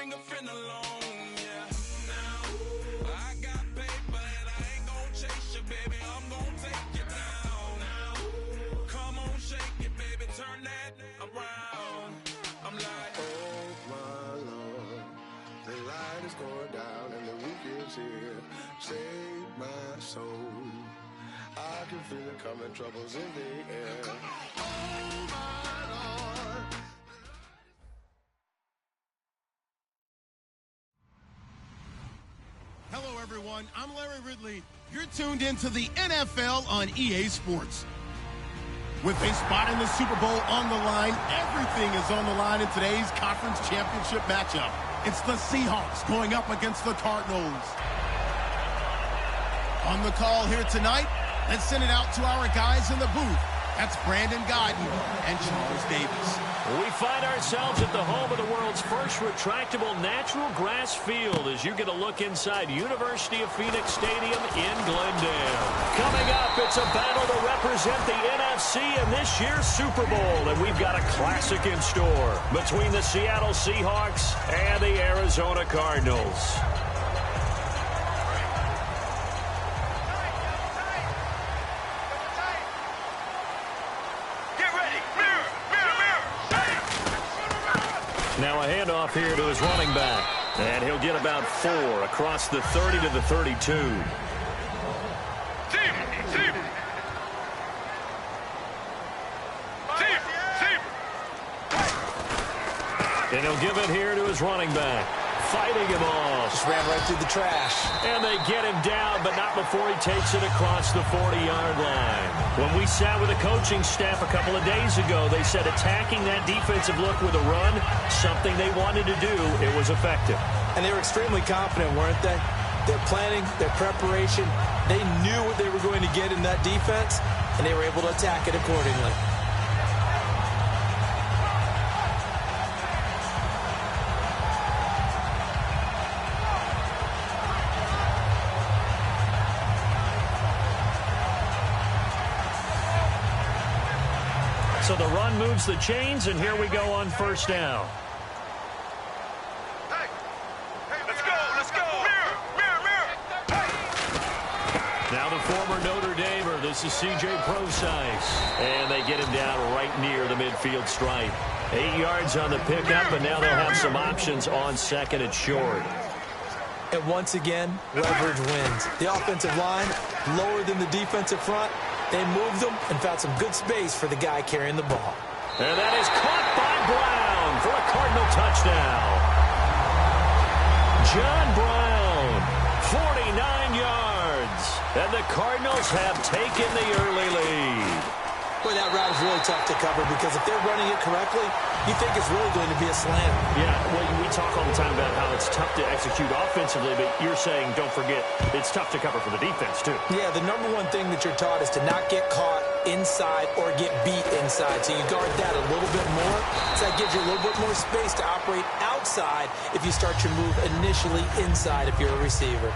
bring a friend along, yeah. Now, I got paper and I ain't gon' chase you, baby. I'm gon' take you down. Now, come on, shake it, baby. Turn that around. I'm like, oh my Lord, the light is going down and the week is here. Save my soul. I can feel it coming, troubles in the air. Oh my Lord. Hello, everyone. I'm Larry Ridley. You're tuned into the NFL on EA Sports. With a spot in the Super Bowl on the line, everything is on the line in today's conference championship matchup. It's the Seahawks going up against the Cardinals. On the call here tonight, let's send it out to our guys in the booth. That's Brandon Godden and Charles Davis. We find ourselves at the home of the world's first retractable natural grass field as you get a look inside University of Phoenix Stadium in Glendale. Coming up, it's a battle to represent the NFC in this year's Super Bowl, and we've got a classic in store between the Seattle Seahawks and the Arizona Cardinals. Now a handoff here to his running back. And he'll get about 4 across the 30 to the 32. And he'll give it here to his running back. Fighting him off. Just ran right through the trash. And they get him down, but not before he takes it across the 40-yard line. When we sat with the coaching staff a couple of days ago, they said attacking that defensive look with a run, something they wanted to do, it was effective. And they were extremely confident, weren't they? Their planning, their preparation, they knew what they were going to get in that defense, and they were able to attack it accordingly. So the run moves the chains, and here we go on first down. Hey, let's go. Mirror. Now the former Notre Damer, this is C.J. Prosise. And they get him down right near the midfield stripe. 8 yards on the pickup, and now they'll have some options on second and short. And once again, leverage wins. The offensive line, lower than the defensive front. They moved them and found some good space for the guy carrying the ball. And that is caught by Brown for a Cardinal touchdown. John Brown, 49 yards. And the Cardinals have taken the early lead. Boy, that route is really tough to cover because if they're running it correctly, you think it's really going to be a slam. Yeah, well, we talk all the time about how it's tough to execute offensively, but you're saying, don't forget, it's tough to cover for the defense, too. Yeah, the number one thing that you're taught is to not get caught inside or get beat inside. So you guard that a little bit more. So that gives you a little bit more space to operate outside if you start your move initially inside if you're a receiver.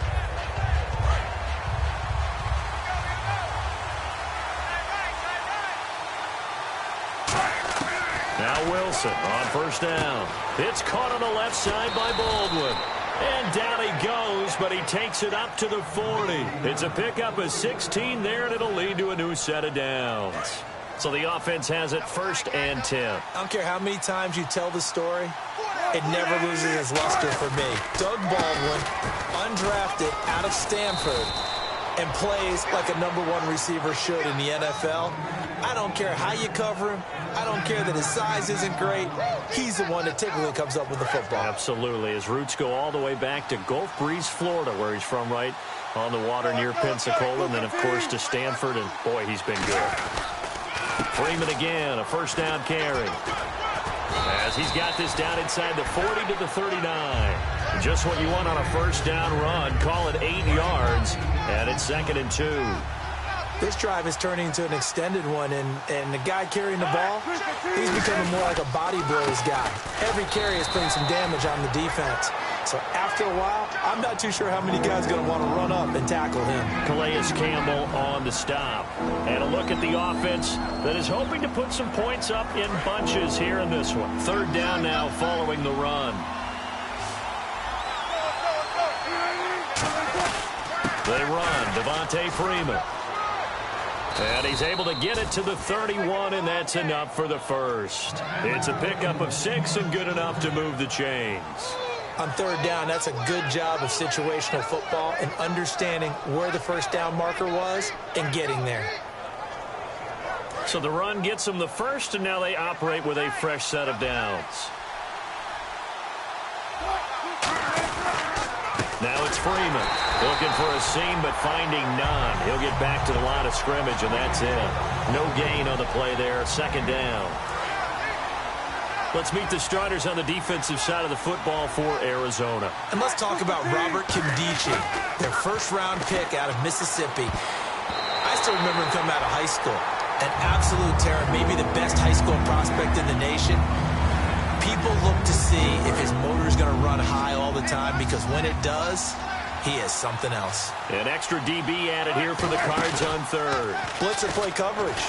Now Wilson on first down. It's caught on the left side by Baldwin. And down he goes, but he takes it up to the 40. It's a pickup of 16 there, and it'll lead to a new set of downs. So the offense has it 1st and 10. I don't care how many times you tell the story, it never loses its luster for me. Doug Baldwin, undrafted out of Stanford, and plays like a #1 receiver should in the NFL. I don't care how you cover him. I don't care that his size isn't great. He's the one that typically comes up with the football. Absolutely. His roots go all the way back to Gulf Breeze, Florida, where he's from, right on the water near Pensacola. And then, of course, to Stanford. And, boy, he's been good. Freeman again, a first down carry. As he's got this down inside the 40 to the 39. Just what you want on a first down run. Call it 8 yards. And it's 2nd and 2. This drive is turning into an extended one, and the guy carrying the ball, he's becoming more like a body blows guy. Every carry is putting some damage on the defense. So after a while, I'm not too sure how many guys are going to want to run up and tackle him. Calais Campbell on the stop. And a look at the offense that is hoping to put some points up in bunches here in this one. 3rd down now following the run. They run. Devontae Freeman. And he's able to get it to the 31, and that's enough for the first. It's a pickup of 6 and good enough to move the chains. On third down, that's a good job of situational football and understanding where the first down marker was and getting there. So the run gets them the first, and now they operate with a fresh set of downs. Now it's Freeman looking for a seam but finding none. He'll get back to the line of scrimmage, and that's it. No gain on the play there. Second down. Let's meet the starters on the defensive side of the football for Arizona. And let's talk about Robert Kimdichie, their first-round pick out of Mississippi. I still remember him coming out of high school. An absolute terror, maybe the best high school prospect in the nation. People look to see if his motor is going to run high all the time, because when it does, he is something else. An extra DB added here for the Cards on third. Blitzer play coverage.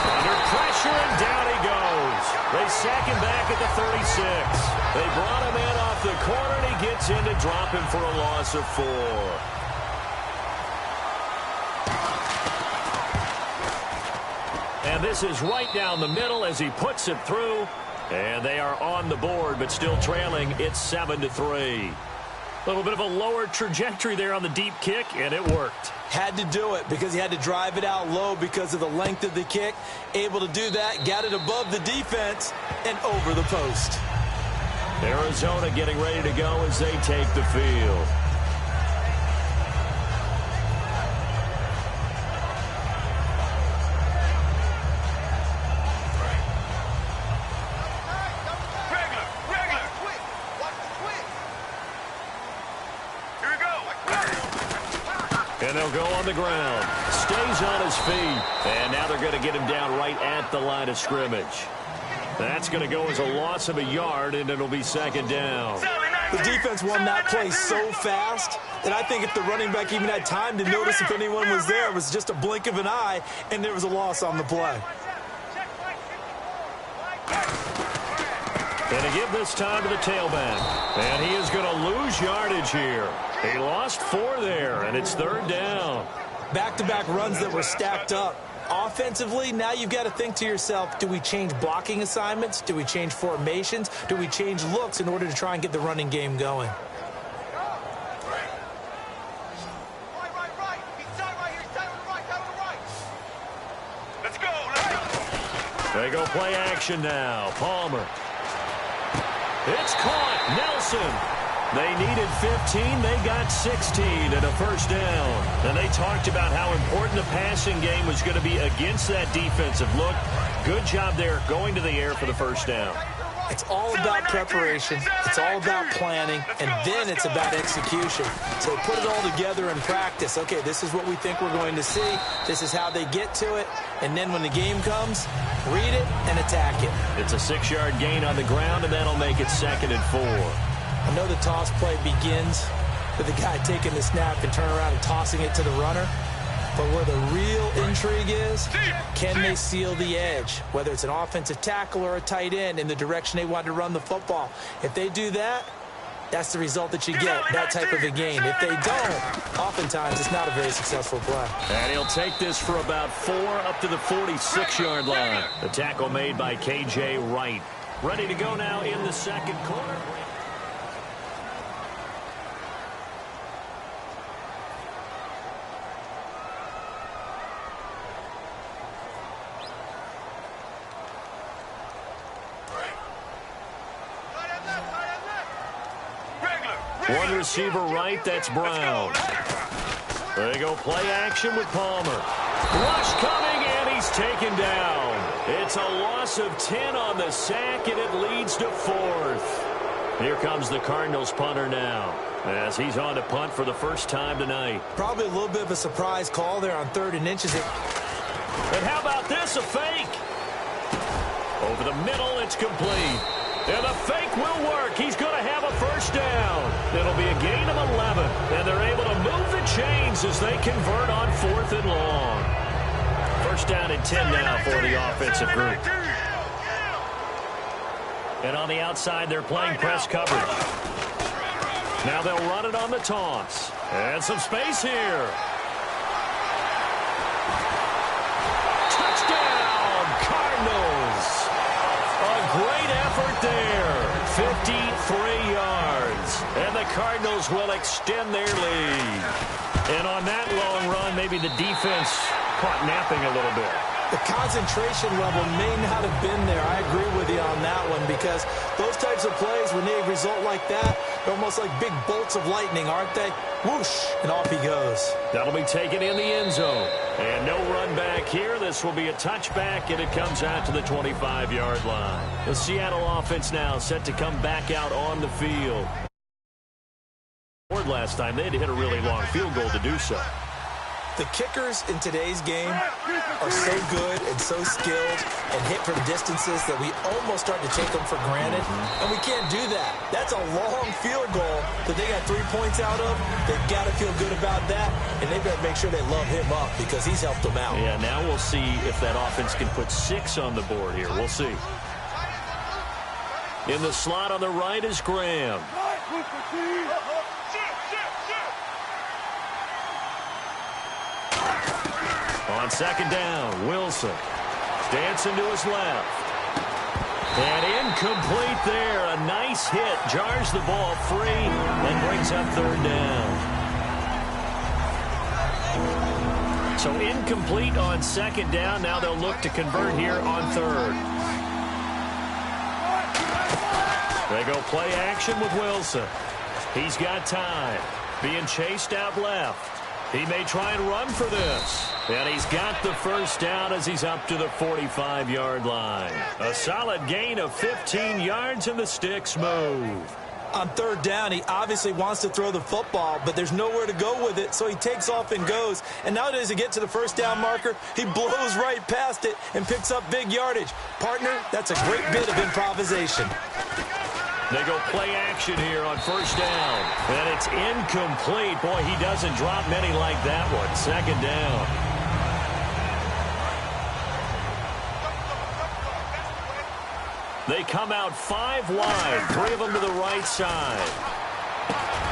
Under pressure, and down he goes. They sack him back at the 36. They brought him in off the corner, and he gets in to drop him for a loss of 4. And this is right down the middle as he puts it through. And they are on the board, but still trailing. It's 7-3. A little bit of a lower trajectory there on the deep kick, and it worked. Had to do it because he had to drive it out low because of the length of the kick. Able to do that, got it above the defense, and over the post. Arizona getting ready to go as they take the field. And they'll go on the ground. Stays on his feet. And now they're going to get him down right at the line of scrimmage. That's going to go as a loss of a yard, and it'll be second down. The defense won that play so fast that I think if the running back even had time to notice if anyone was there, it was just a blink of an eye, and there was a loss on the play. And to give this time to the tailback. And he is going to lose yardage here. He lost 4 there, and it's third down. Back-to-back runs that were stacked up. Offensively, now you've got to think to yourself, do we change blocking assignments? Do we change formations? Do we change looks in order to try and get the running game going? Let's go. They go play action now. Palmer. It's caught. Nelson. They needed 15. They got 16 and a first down. And they talked about how important the passing game was going to be against that defensive look. Good job there going to the air for the first down. It's all about preparation. It's all about planning. And then it's about execution. So put it all together in practice. Okay, this is what we think we're going to see. This is how they get to it. And then when the game comes, read it and attack it. It's a 6-yard gain on the ground, and that'll make it 2nd and 4. I know the toss play begins with the guy taking the snap and turning around and tossing it to the runner. But where the real intrigue is, can they seal the edge? Whether it's an offensive tackle or a tight end in the direction they want to run the football. If they do that, that's the result that you get, that type of a gain. If they don't, oftentimes it's not a very successful play. And he'll take this for about 4 up to the 46-yard line. The tackle made by K.J. Wright. Ready to go now in the second quarter. One receiver right, that's Brown. There you go, play action with Palmer. Rush coming, and he's taken down. It's a loss of 10 on the sack, and it leads to 4th. Here comes the Cardinals punter now, as he's on to punt for the first time tonight. Probably a little bit of a surprise call there on 3rd and inches. And how about this, a fake? Over the middle, it's complete. And the fake will work. He's going to have a first down. It'll be a gain of 11. And they're able to move the chains as they convert on 4th and long. First down and 10 now for the offensive group. And on the outside, they're playing press coverage. Now they'll run it on the toss. And some space here. Touchdown, Cardinals. A great effort there. 53 yards. And the Cardinals will extend their lead. And on that long run, maybe the defense caught napping a little bit. The concentration level may not have been there. I agree with you on that one, because those types of plays, when they result like that, they're almost like big bolts of lightning, aren't they? Whoosh, and off he goes. That'll be taken in the end zone. And no run back here. This will be a touchback, and it comes out to the 25-yard line. The Seattle offense now set to come back out on the field. Last time, they had to hit a really long field goal to do so. The kickers in today's game are so good and so skilled and hit from distances that we almost start to take them for granted, and we can't do that. That's a long field goal that they got 3 points out of. They've got to feel good about that, and they better make sure they love him up because he's helped them out. Yeah, now we'll see if that offense can put 6 on the board here. We'll see. In the slot on the right is Graham. On second down, Wilson. Dancing to his left. And incomplete there. A nice hit. Jars the ball free and brings up third down. So incomplete on second down. Now they'll look to convert here on third. They go play action with Wilson. He's got time. Being chased out left. He may try and run for this. And he's got the first down as he's up to the 45-yard line. A solid gain of 15 yards, and the sticks move. On third down, he obviously wants to throw the football, but there's nowhere to go with it, so he takes off and goes. And nowadays, to get to the first down marker, he blows right past it and picks up big yardage. Partner, that's a great bit of improvisation. They go play action here on first down. And it's incomplete. Boy, he doesn't drop many like that one. Second down. They come out 5 wide. 3 of them to the right side.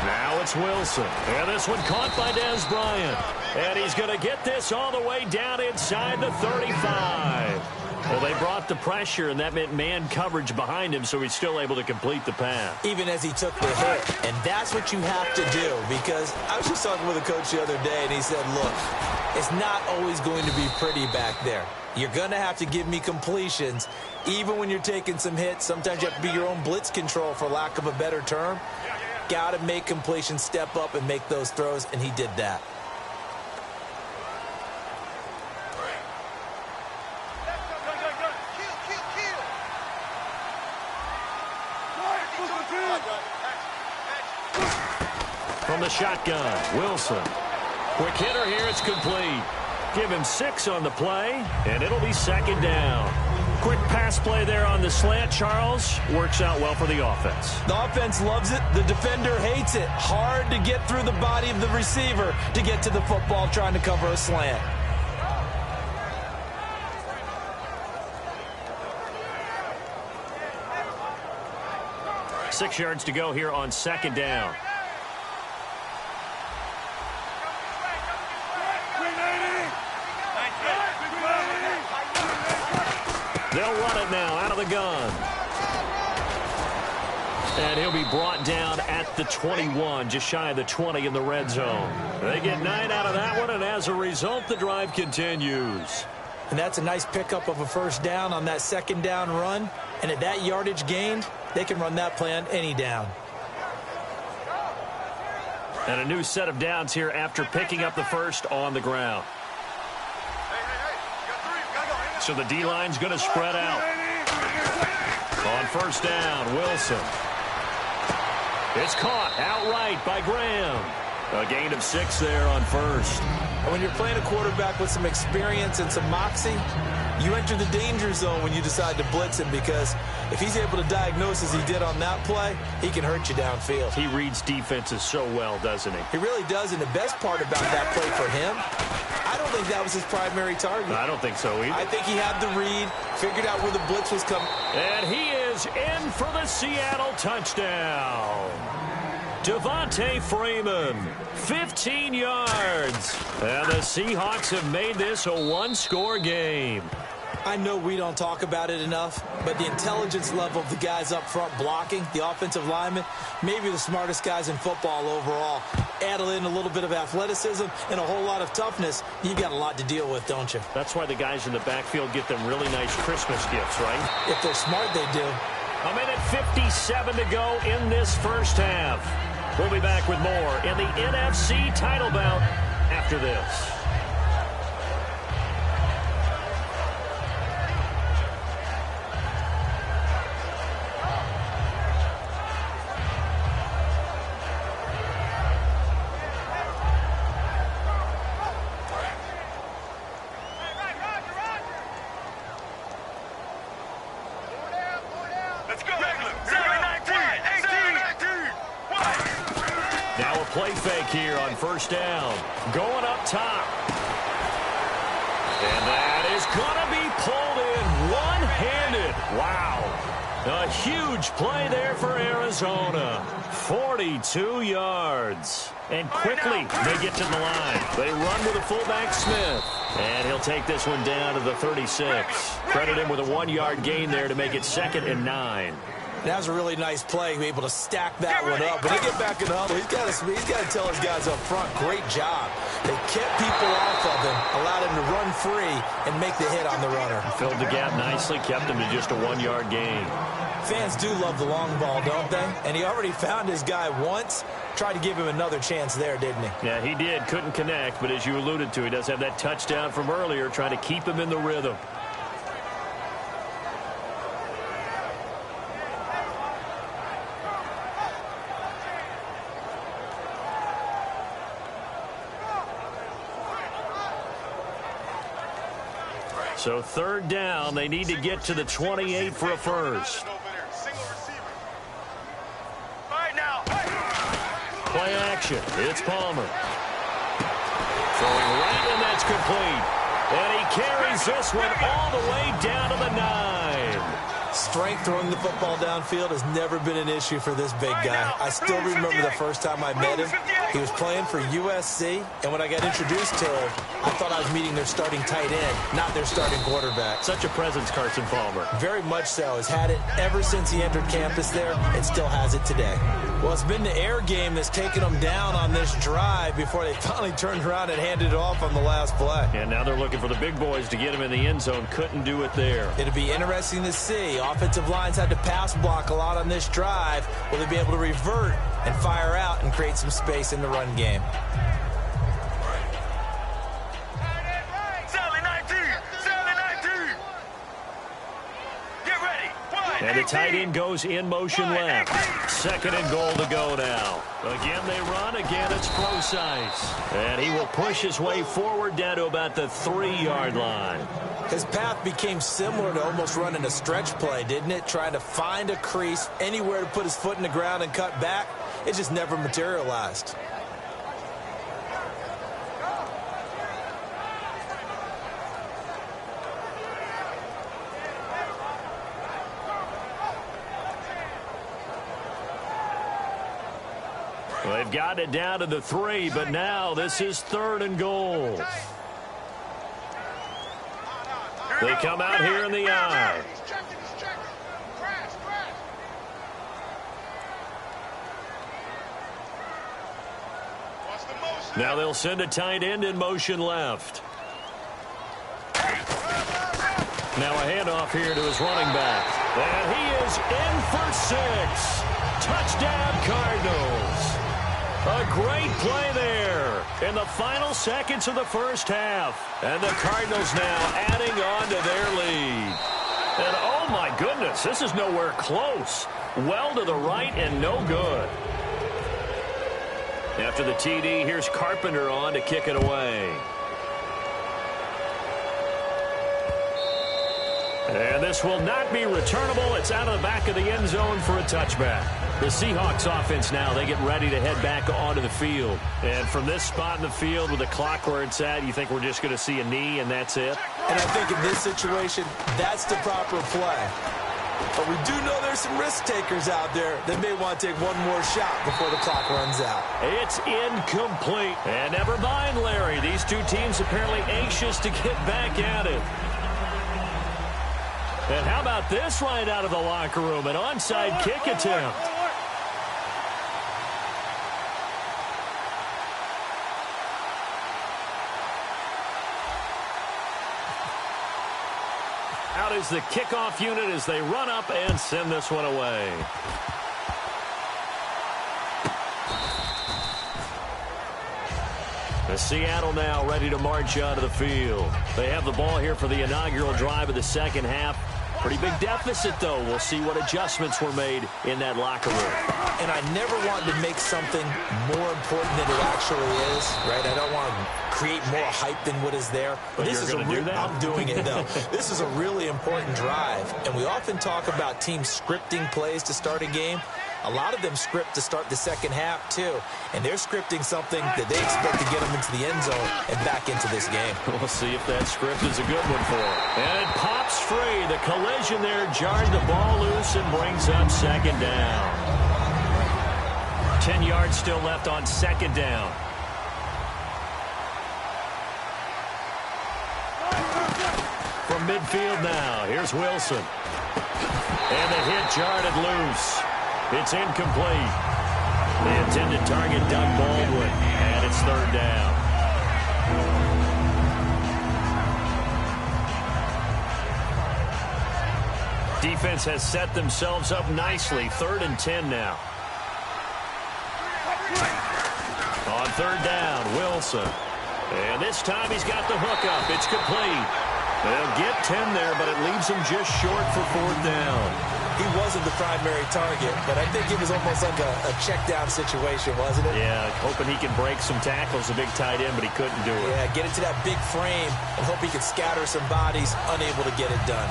Now it's Wilson. And this one caught by Des Bryant. And he's going to get this all the way down inside the 35. Well, they brought the pressure, and that meant man coverage behind him, so he's still able to complete the pass. Even as he took the hit. And that's what you have to do, because I was just talking with a coach the other day, and he said, look, it's not always going to be pretty back there. You're going to have to give me completions. Even when you're taking some hits, sometimes you have to be your own blitz control, for lack of a better term. Got to make completions, step up, and make those throws, and he did that. From the shotgun, Wilson. Quick hitter here, it's complete. Give him 6 on the play, and it'll be second down. Quick pass play there on the slant, Charles. Works out well for the offense. The offense loves it. The defender hates it. Hard to get through the body of the receiver to get to the football trying to cover a slant. Six yards to go here on second down. They'll run it now out of the gun. And he'll be brought down at the 21, just shy of the 20 in the red zone. They get 9 out of that one, and as a result, the drive continues. And that's a nice pickup of a first down on that second down run. And at that yardage gained, they can run that play on any down. And a new set of downs here after picking up the first on the ground. So the D-line's going to spread out. On first down, Wilson. It's caught outright by Graham. A gain of 6 there on first. And when you're playing a quarterback with some experience and some moxie, you enter the danger zone when you decide to blitz him, because if he's able to diagnose as he did on that play, he can hurt you downfield. He reads defenses so well, doesn't he? He really does, and the best part about that play for him, I don't think that was his primary target. I don't think so either. I think he had the read, figured out where the blitz was coming. And he is in for the Seattle touchdown. Devontae Freeman, 15 yards. And the Seahawks have made this a one-score game. I know we don't talk about it enough, but the intelligence level of the guys up front blocking, the offensive linemen, maybe the smartest guys in football overall. Add in a little bit of athleticism and a whole lot of toughness, you've got a lot to deal with, don't you? That's why the guys in the backfield get them really nice Christmas gifts, right? If they're smart, they do. A minute 57 to go in this first half. We'll be back with more in the NFC title bout after this. Play fake here on first down. Going up top. And that is going to be pulled in one-handed. Wow. A huge play there for Arizona. 42 yards. And quickly they get to the line. They run with the fullback Smith. And he'll take this one down to the 36. Credit him with a 1-yard gain there to make it 2nd and 9. That was a really nice play, able to stack that one up. When they get back in the huddle, he's got to tell his guys up front, great job. They kept people off of him, allowed him to run free, and make the hit on the runner. Filled the gap nicely, kept him to just a 1-yard gain. Fans do love the long ball, don't they? And he already found his guy once. Tried to give him another chance there, didn't he? Yeah, he did. Couldn't connect, but as you alluded to, he does have that touchdown from earlier, trying to keep him in the rhythm. So 3rd down, they need to get to the 28 for a first. Play action. It's Palmer. Throwing right, and that's complete. And he carries this one all the way down to the 9. Strength throwing the football downfield has never been an issue for this big guy. I still remember the first time I met him. He was playing for USC, and when I got introduced to him, I thought I was meeting their starting tight end, not their starting quarterback. Such a presence, Carson Palmer. Very much so. Has had it ever since he entered campus there, and still has it today. Well, it's been the air game that's taken them down on this drive before they finally turned around and handed it off on the last play. And now they're looking for the big boys to get him in the end zone. Couldn't do it there. It'll be interesting to see. Offensive lines had to pass block a lot on this drive. Will they be able to revert and fire out and create some space in the run game? And the tight end goes in motion left. 2nd and goal to go now. Again they run. Again it's Forsythe. And he will push his way forward down to about the 3-yard line. His path became similar to almost running a stretch play, didn't it? Trying to find a crease, anywhere to put his foot in the ground and cut back. It just never materialized. Well, they've got it down to the 3, but now this is 3rd and goal. They come out here in the I. Now they'll send a tight end in motion left. Now a handoff here to his running back. And he is in for 6. Touchdown Cardinals. A great play there in the final seconds of the first half. And the Cardinals now adding on to their lead. And oh my goodness, this is nowhere close. Well to the right and no good. After the TD, here's Carpenter on to kick it away. And this will not be returnable. It's out of the back of the end zone for a touchback. The Seahawks offense now, they get ready to head back onto the field. And from this spot in the field with the clock where it's at, you think we're just going to see a knee and that's it? And I think in this situation, that's the proper play. But we do know there's some risk takers out there that may want to take one more shot before the clock runs out. It's incomplete. And never mind, Larry. These two teams apparently anxious to get back at it. And how about this right out of the locker room? An onside kick attempt. Out is the kickoff unit as they run up and send this one away. Seattle now ready to march onto the field. They have the ball here for the inaugural drive of the second half. Pretty big deficit, though. We'll see what adjustments were made in that locker room. And I never want to make something more important than it actually is, right? I don't want to create more hype than what is there. But this is I'm doing it, though. This is a really important drive. And we often talk about teams scripting plays to start a game. A lot of them script to start the second half, too. And they're scripting something that they expect to get them into the end zone and back into this game. We'll see if that script is a good one for them. And it pops free. The collision there jarred the ball loose and brings up second down. 10 yards still left on second down. From midfield now, here's Wilson. And the hit jarred it loose. It's incomplete. The intended target, Doug Baldwin, and it's third down. Defense has set themselves up nicely. 3rd and 10 now. On third down, Wilson. And this time he's got the hook up. It's complete. They'll get 10 there, but it leaves him just short for 4th down. He wasn't the primary target, but I think it was almost like a check-down situation, wasn't it? Yeah, hoping he can break some tackles, a big tight end, but he couldn't do it. Yeah, get into that big frame and hope he could scatter some bodies, unable to get it done.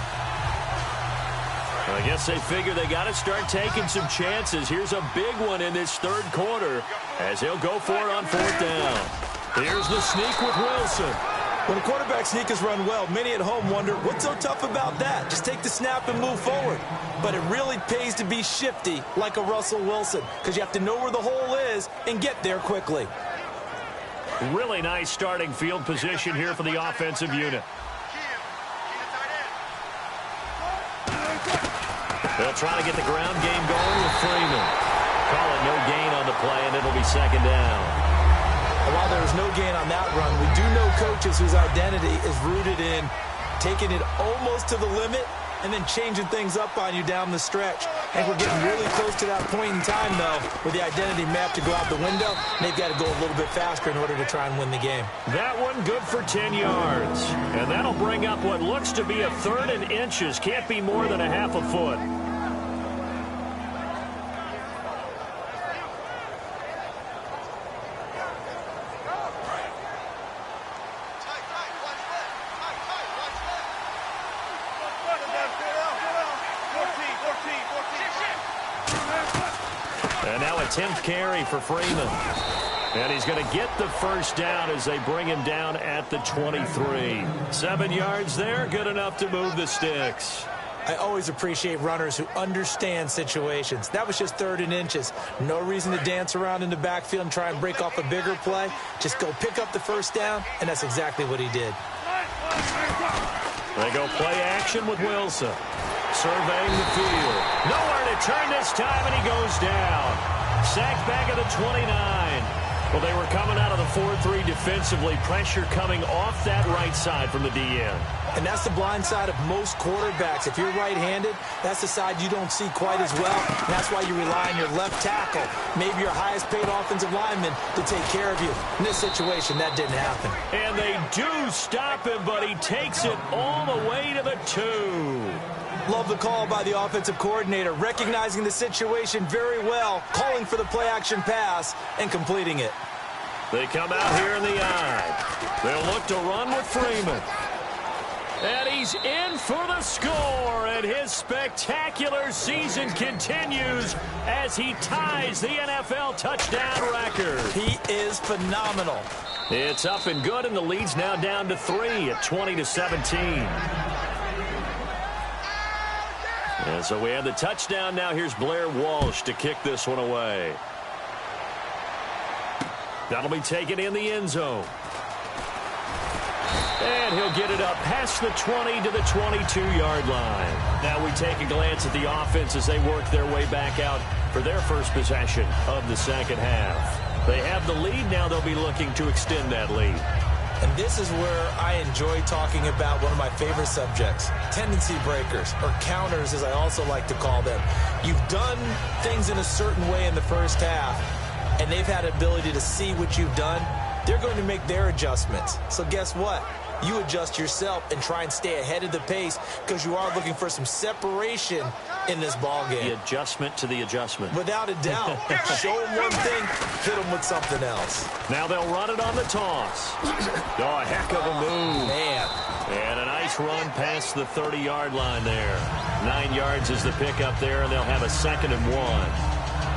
I guess they figure they got to start taking some chances. Here's a big one in this third quarter as he'll go for it on 4th down. Here's the sneak with Wilson. When a quarterback sneak is run well, many at home wonder, what's so tough about that? Just take the snap and move forward. But it really pays to be shifty like a Russell Wilson because you have to know where the hole is and get there quickly. Really nice starting field position here for the offensive unit. They'll try to get the ground game going with Freeman. Call it no gain on the play, and it'll be second down. And while there was no gain on that run, we do know coaches whose identity is rooted in taking it almost to the limit and then changing things up on you down the stretch. I think we're getting really close to that point in time, though, where the identity map to go out the window, and they've got to go a little bit faster in order to try and win the game. That one good for 10 yards. And that'll bring up what looks to be a 3rd and inches. Can't be more than a half a foot. And now a 10th carry for Freeman. And he's going to get the first down as they bring him down at the 23. 7 yards there, good enough to move the sticks. I always appreciate runners who understand situations. That was just 3rd and inches. No reason to dance around in the backfield and try and break off a bigger play. Just go pick up the first down, and that's exactly what he did. They go play action with Wilson. Surveying the field. Nowhere to turn this time, and he goes down. Sacked back at the 29. Well, they were coming out of the 4-3 defensively. Pressure coming off that right side from the DN. And that's the blind side of most quarterbacks. If you're right-handed, that's the side you don't see quite as well. And that's why you rely on your left tackle, maybe your highest-paid offensive lineman, to take care of you. In this situation, that didn't happen. And they do stop him, but he takes it all the way to the 2. Love the call by the offensive coordinator, recognizing the situation very well, calling for the play-action pass, and completing it. They come out here in the eye. They'll look to run with Freeman. And he's in for the score, and his spectacular season continues as he ties the NFL touchdown record. He is phenomenal. It's up and good, and the lead's now down to 3 at 20-17. And so we have the touchdown. Now here's Blair Walsh to kick this one away. That'll be taken in the end zone. And he'll get it up past the 20 to the 22-yard line. Now we take a glance at the offense as they work their way back out for their first possession of the second half. They have the lead. Now they'll be looking to extend that lead. And this is where I enjoy talking about one of my favorite subjects, tendency breakers, or counters as I also like to call them. You've done things in a certain way in the first half, and they've had ability to see what you've done. They're going to make their adjustments. So guess what? You adjust yourself and try and stay ahead of the pace because you are looking for some separation in this ball game. The adjustment to the adjustment. Without a doubt. Show them one thing, hit them with something else. Now they'll run it on the toss. Oh, a heck of a move. Man. And a nice run past the 30-yard line there. 9 yards is the pickup there, and they'll have a 2nd and 1.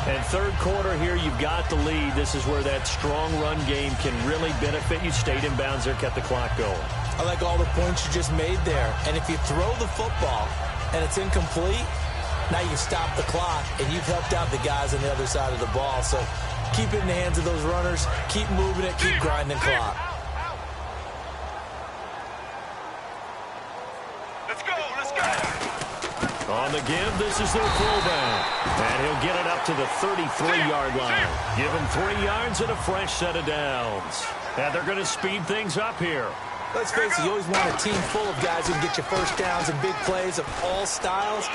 And third quarter here, you've got the lead. This is where that strong run game can really benefit you. Stayed in bounds there, kept the clock going. I like all the points you just made there. And if you throw the football and it's incomplete, now you stop the clock and you've helped out the guys on the other side of the ball. So keep it in the hands of those runners. Keep moving it. Keep grinding clock. Let's go. Let's go. On the give, this is their fullback. And he'll get it up to the 33-yard line. Give him 3 yards and a fresh set of downs. And they're going to speed things up here. Let's face it, you always want a team full of guys who can get you first downs and big plays of all styles,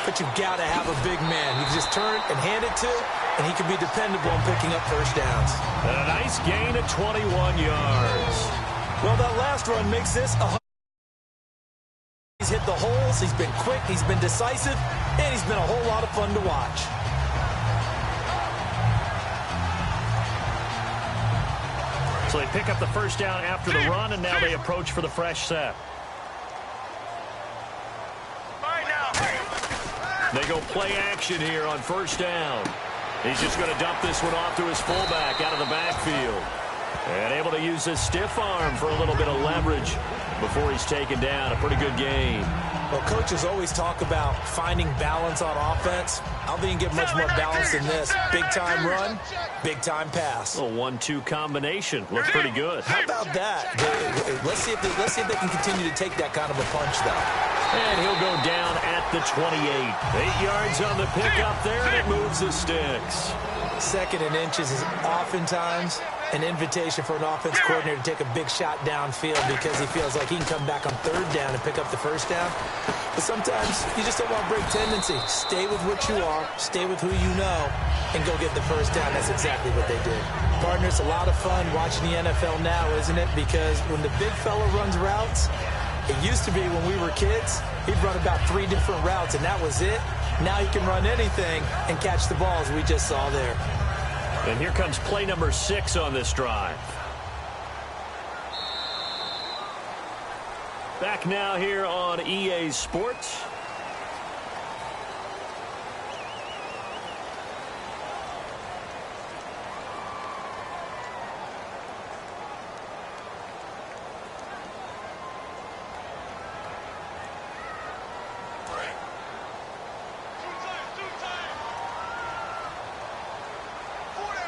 but you've got to have a big man. You can just turn it and hand it to, and he can be dependable in picking up first downs. And a nice gain of 21 yards. Well, that last run makes this a... He's hit the holes, he's been quick, he's been decisive, and he's been a whole lot of fun to watch. So they pick up the first down after the run, and now they approach for the fresh set. They go play action here on first down. He's just going to dump this one off to his fullback out of the backfield. And able to use his stiff arm for a little bit of leverage before he's taken down. A pretty good gain. Well, coaches always talk about finding balance on offense. I don't think you can get much more balance than this. Big-time run, big-time pass. A 1-2 combination. Looks pretty good. How about that? Let's see if they can continue to take that kind of a punch, though. And he'll go down at the 28. 8 yards on the pickup there, and it moves the sticks. 2nd and inches is oftentimes an invitation for an offense coordinator to take a big shot downfield because he feels like he can come back on 3rd down and pick up the first down. But sometimes you just don't want to break tendency. Stay with what you are, stay with who you know, and go get the first down. That's exactly what they did. Partner, it's a lot of fun watching the NFL now, isn't it? Because when the big fella runs routes, it used to be when we were kids, he'd run about 3 different routes, and that was it. Now he can run anything and catch the ball, as we just saw there. And here comes play number 6 on this drive. Back now here on EA Sports.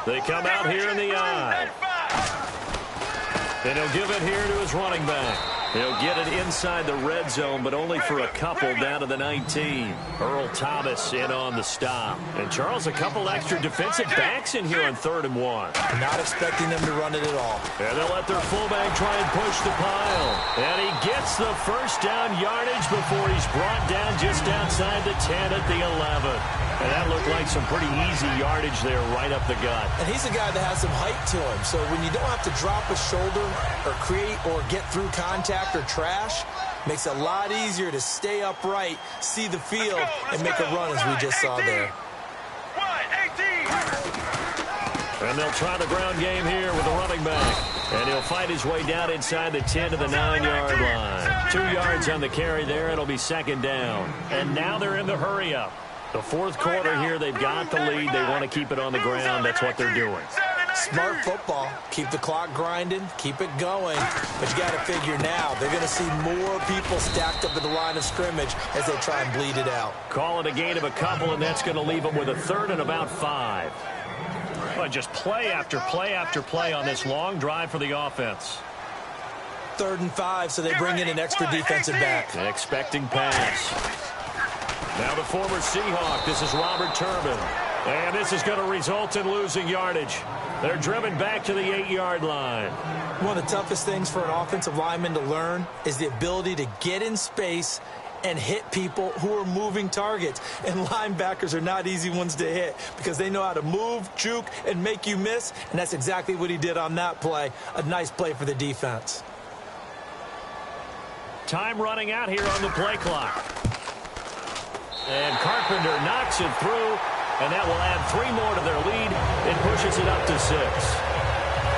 They come out here in the eye. And he'll give it here to his running back. He'll get it inside the red zone, but only for a couple down to the 19. Earl Thomas in on the stop. And Charles, a couple extra defensive backs in here on 3rd and 1. Not expecting them to run it at all. And they'll let their fullback try and push the pile. And he gets the first down yardage before he's brought down just outside the 10 at the 11. And that looked like some pretty easy yardage there right up the gut. And he's a guy that has some height to him. So when you don't have to drop a shoulder or create or get through contact or trash, makes it a lot easier to stay upright, see the field, and make a run as we just saw there. And they'll try the ground game here with the running back. And he'll fight his way down inside the 10 to the 9-yard line. 2 yards on the carry there. It'll be 2nd down. And now they're in the hurry-up. The 4th quarter here, they've got the lead. They want to keep it on the ground. That's what they're doing. Smart football. Keep the clock grinding. Keep it going. But you got to figure now, they're going to see more people stacked up at the line of scrimmage as they try and bleed it out. Call it a gain of a couple, and that's going to leave them with a third and about 5. But just play after play after play on this long drive for the offense. 3rd and 5, so they bring in an extra defensive back. Expecting pass. Now the former Seahawk. This is Robert Turbin. And this is going to result in losing yardage. They're driven back to the 8-yard line. One of the toughest things for an offensive lineman to learn is the ability to get in space and hit people who are moving targets. And linebackers are not easy ones to hit because they know how to move, juke, and make you miss. And that's exactly what he did on that play. A nice play for the defense. Time running out here on the play clock. And Carpenter knocks it through, and that will add 3 more to their lead. It pushes it up to 6.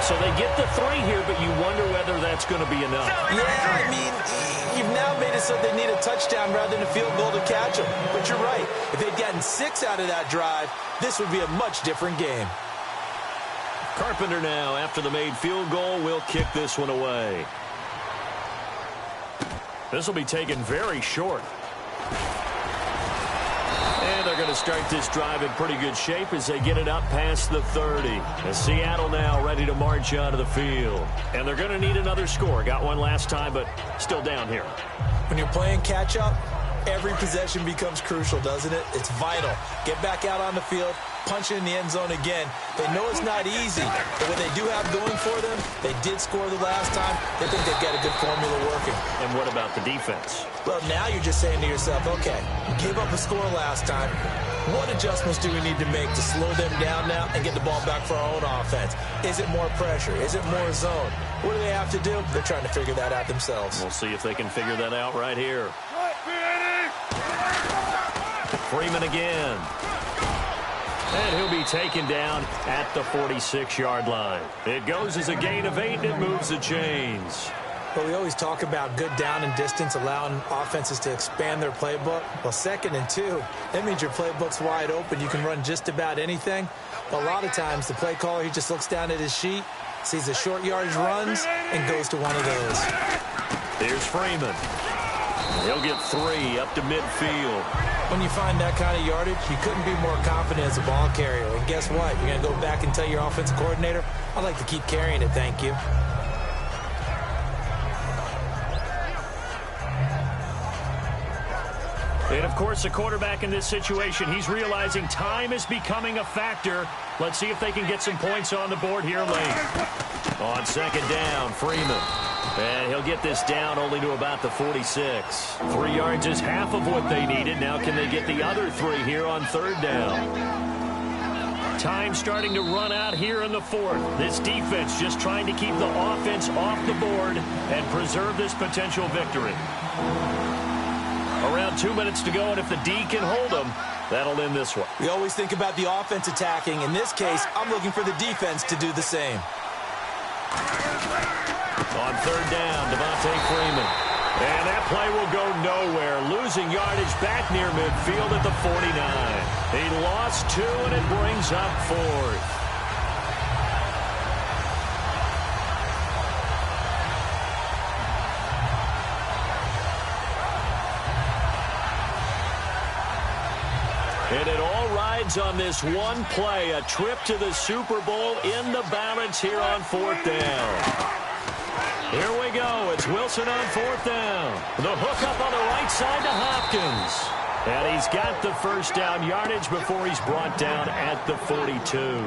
So they get the 3 here, but you wonder whether that's going to be enough. Yeah, I mean, you've now made it so they need a touchdown rather than a field goal to catch them. But you're right. If they'd gotten 6 out of that drive, this would be a much different game. Carpenter now, after the made field goal, will kick this one away. This will be taken very short. And they're going to start this drive in pretty good shape as they get it up past the 30. And Seattle now ready to march out of the field. And they're going to need another score. Got one last time, but still down here. When you're playing catch-up, every possession becomes crucial, doesn't it? It's vital. Get back out on the field, punch it in the end zone again. They know it's not easy, but what they do have going for them, they did score the last time. They think they've got a good formula working. And what about the defense? Well, now you're just saying to yourself, okay, we gave up a score last time. What adjustments do we need to make to slow them down now and get the ball back for our own offense? Is it more pressure? Is it more zone? What do they have to do? They're trying to figure that out themselves. We'll see if they can figure that out right here. Freeman again. And he'll be taken down at the 46-yard line. It goes as a gain of 8, and it moves the chains. But we always talk about good down and distance, allowing offenses to expand their playbook. Well, 2nd and 2, that means your playbook's wide open. You can run just about anything. But a lot of times, the play caller, he just looks down at his sheet, sees the short yardage runs, and goes to one of those. Here's Freeman. He'll get 3 up to midfield. When you find that kind of yardage, you couldn't be more confident as a ball carrier. And guess what? You're going to go back and tell your offensive coordinator, I'd like to keep carrying it, thank you. And, of course, the quarterback in this situation, he's realizing time is becoming a factor. Let's see if they can get some points on the board here late. On 2nd down, Freeman. And he'll get this down only to about the 46. 3 yards is half of what they needed. Now can they get the other 3 here on 3rd down? Time starting to run out here in the 4th. This defense just trying to keep the offense off the board and preserve this potential victory. Around 2 minutes to go, and if the D can hold them, that'll end this one. We always think about the offense attacking. In this case, I'm looking for the defense to do the same. On 3rd down, Devontae Freeman. And that play will go nowhere. Losing yardage back near midfield at the 49. He lost 2, and it brings up 4th. And it all rides on this one play, a trip to the Super Bowl in the balance here on 4th down. Here we go. It's Wilson on 4th down. The hook up on the right side to Hopkins. And he's got the first down yardage before he's brought down at the 42.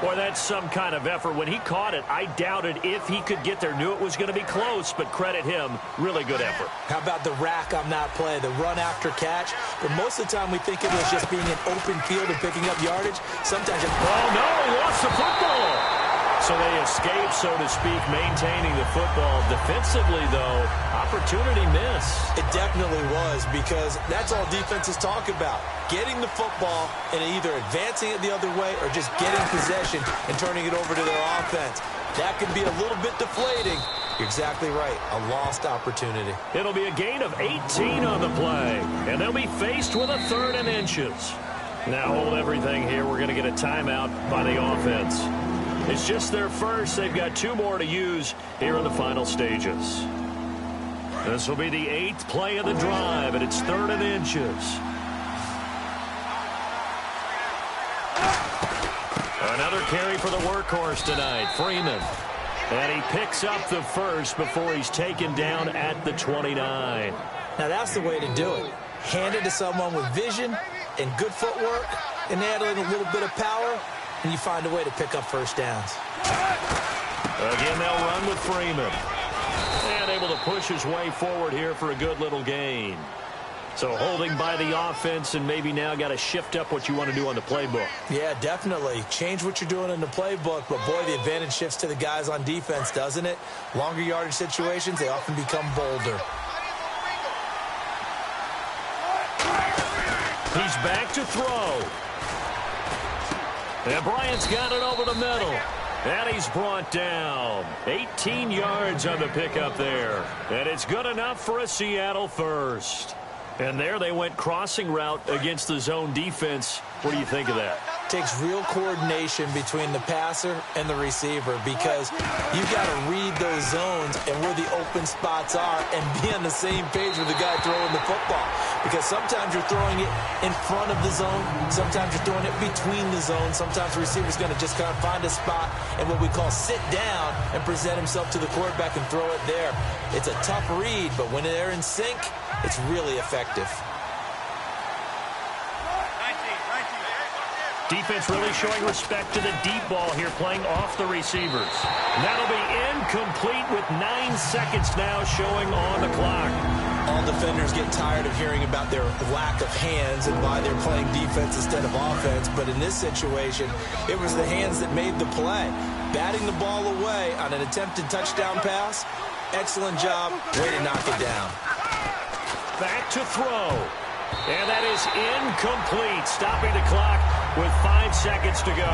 Boy, that's some kind of effort. When he caught it, I doubted if he could get there. Knew it was going to be close, but credit him. Really good effort. How about the rack on that play, the run after catch? But most of the time we think it was just being an open field and picking up yardage. Sometimes it's... Oh, no, he lost the football. So they escape, so to speak, maintaining the football. Defensively, though, opportunity miss. It definitely was, because that's all defenses talk about. Getting the football and either advancing it the other way or just getting possession and turning it over to their offense. That can be a little bit deflating. You're exactly right. A lost opportunity. It'll be a gain of 18 on the play, and they'll be faced with a 3rd and inches. Now hold everything here. We're going to get a timeout by the offense. It's just their first. They've got 2 more to use here in the final stages. This will be the 8th play of the drive, and it's 3rd and inches. Another carry for the workhorse tonight, Freeman. And he picks up the first before he's taken down at the 29. Now that's the way to do it. Hand it to someone with vision and good footwork, and add in a little bit of power, and you find a way to pick up first downs. Again, they'll run with Freeman. And able to push his way forward here for a good little gain. So holding by the offense, and maybe now got to shift up what you want to do on the playbook. Yeah, definitely. Change what you're doing in the playbook, but boy, the advantage shifts to the guys on defense, doesn't it? Longer yardage situations, they often become bolder. He's back to throw. And Bryant's got it over the middle. And he's brought down. 18 yards on the pickup there. And it's good enough for a Seattle first. And there they went crossing route against the zone defense. What do you think of that? Takes real coordination between the passer and the receiver, because you've got to read those zones and where the open spots are and be on the same page with the guy throwing the football. Because sometimes you're throwing it in front of the zone. Sometimes you're throwing it between the zones. Sometimes the receiver's going to just kind of find a spot and what we call sit down and present himself to the quarterback and throw it there. It's a tough read, but when they're in sync, it's really effective. Defense really showing respect to the deep ball here, playing off the receivers. And that'll be incomplete with 9 seconds now showing on the clock. All defenders get tired of hearing about their lack of hands and why they're playing defense instead of offense. But in this situation, it was the hands that made the play. Batting the ball away on an attempted touchdown pass. Excellent job. Way to knock it down. Back to throw. And that is incomplete, stopping the clock with 5 seconds to go.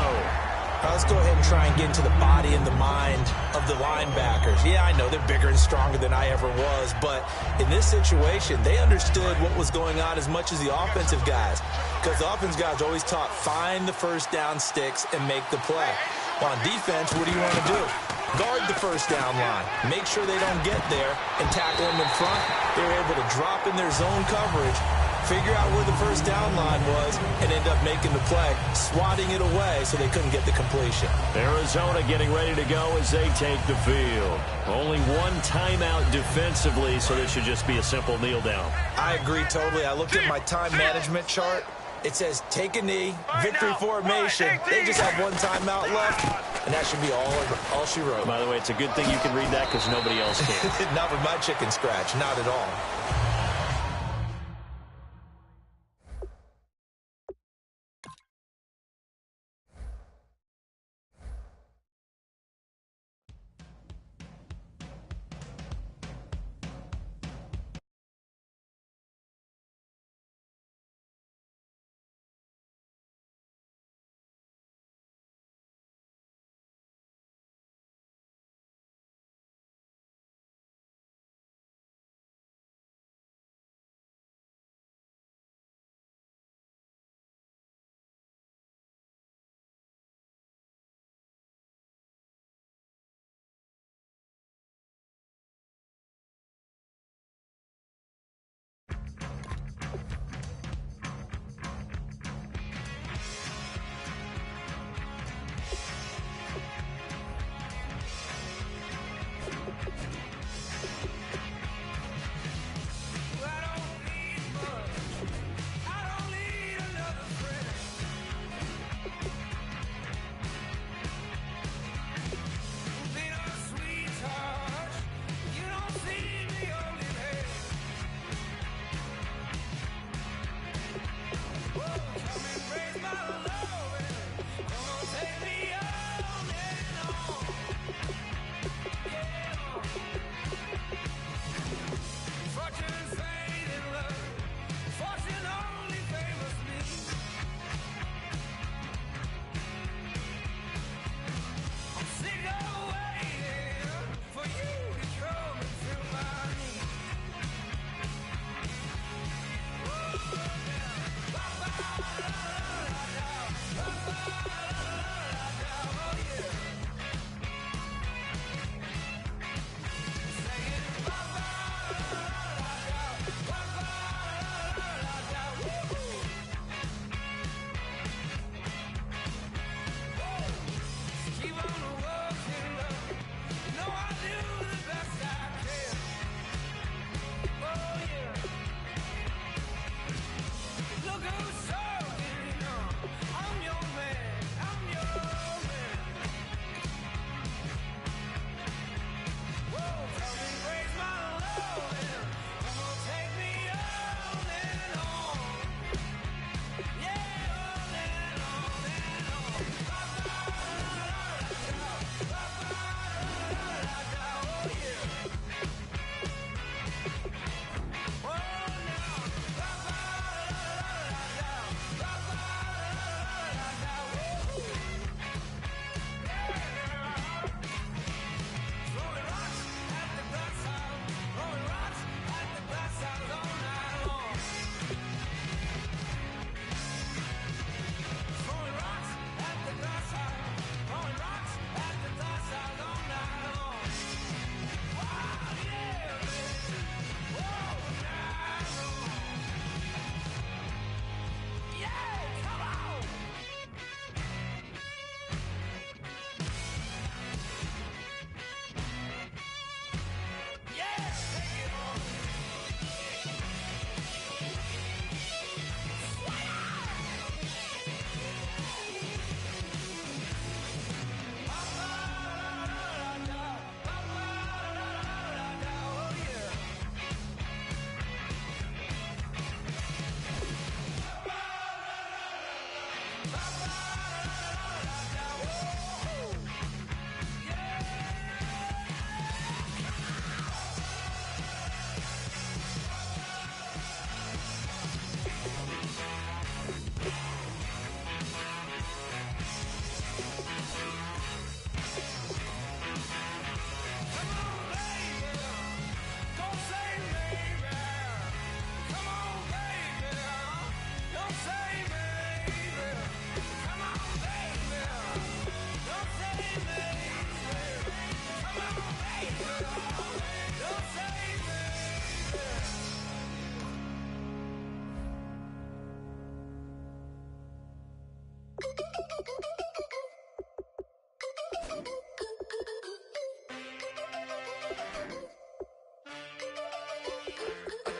Let's go ahead and try and get into the body and the mind of the linebackers. Yeah, I know they're bigger and stronger than I ever was, but in this situation, they understood what was going on as much as the offensive guys, because the offensive guys always taught find the first down sticks and make the play. Well, on defense, what do you want to do? Guard the first down line. Make sure they don't get there and tackle them in front. They were able to drop in their zone coverage, figure out where the first down line was, and end up making the play, swatting it away so they couldn't get the completion. Arizona getting ready to go as they take the field. Only 1 timeout defensively, so this should just be a simple kneel down. I agree totally. I looked at my time management chart. It says take a knee, victory formation. They just have 1 timeout left, and that should be all she wrote. By the way, it's a good thing you can read that because nobody else can. Not with my chicken scratch, not at all.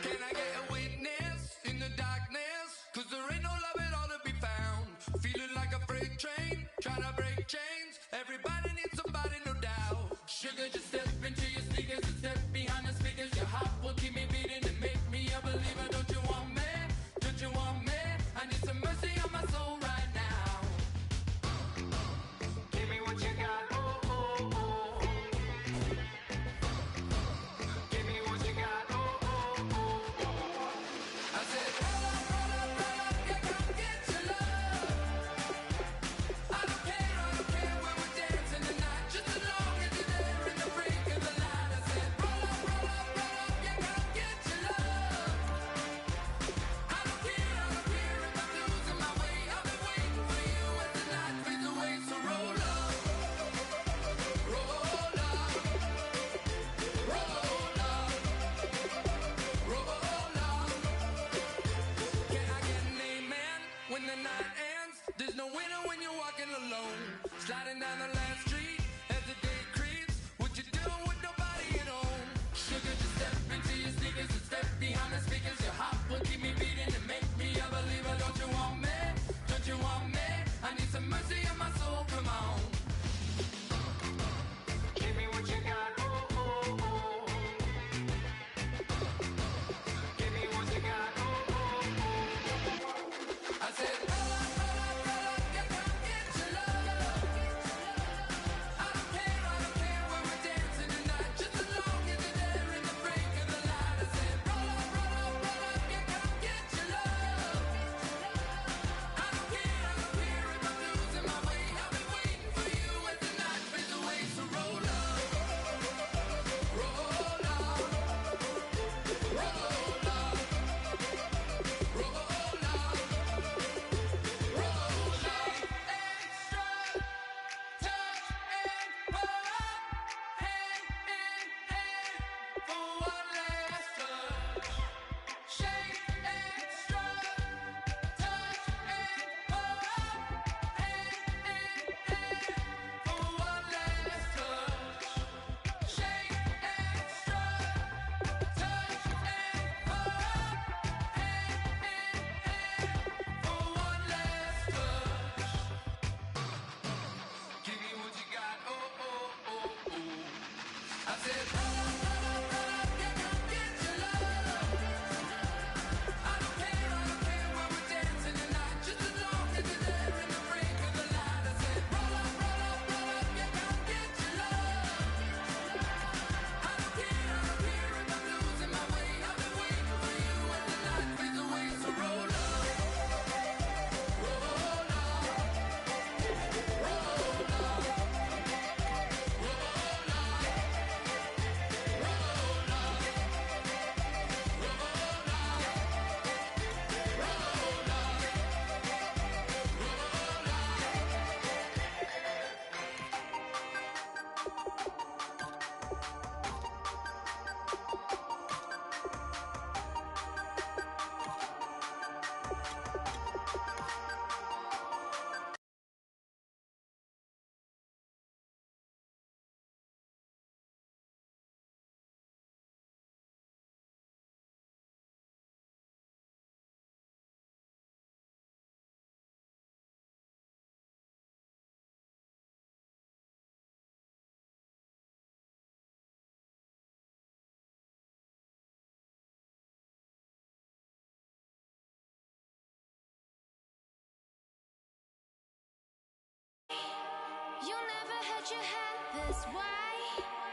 Can I get a witness in the darkness? 'Cause there ain't no love at all to be found. Feeling like a freight train, trying to break chains. Everybody needs somebody, no doubt. Sugar, just step into your sneakers and step behind the speakers. Your heart will keep me beating and make me a believer. Don't you want me? Don't you want me? I need some mercy on my soul right now. Give me what you got, oh, oh, oh. Give me what you got, oh, oh, oh. I said, roll up, yeah, come get your love. I don't care when we're dancing tonight, just as long as you're there in the break of the light. I said, roll up, yeah, come get your love. I don't care if I'm losing my way. I've been waiting for you as the night fades away. So roll up, roll up, roll up, roll up. Can I get an amen when the night ends? There's no winner when you're walking alone. Sliding down the last street as the day creeps. What you doing with nobody at home? Sugar, just step into your sneakers and step behind the speakers. Your heart will keep me beating and make me a believer. Don't you want me? Don't you want me? I need some mercy on my soul. Come on. Give me what you got. Oh, oh, oh. Give me what you got. Oh, oh, oh. I said, roll up, yeah, come get your love. I don't care when we're dancing tonight, just as long as you're there in the break of the light. I said, roll up, yeah, come get your love. I don't care if I'm losing my way. I've been waiting for you as the night fades away. So roll up, roll up, roll up, roll up, roll up. Extra touch and pull up, hand in hand for one last touch. Shake extra touch and pull up, hand in hand for one last touch. Shake extra touch and pull up, hand in hand for one last touch. Give me what you got, oh, oh, oh, oh. I said, roll up, yeah, come get your love. I don't care when we're dancing tonight, just as long as you're there in the break of the light. I said, roll up, yeah, come get your love. I don't care if I'm losing my way. I've been waiting for you as the night fades away. So roll up, roll up, roll up, roll up. You never had your head this way.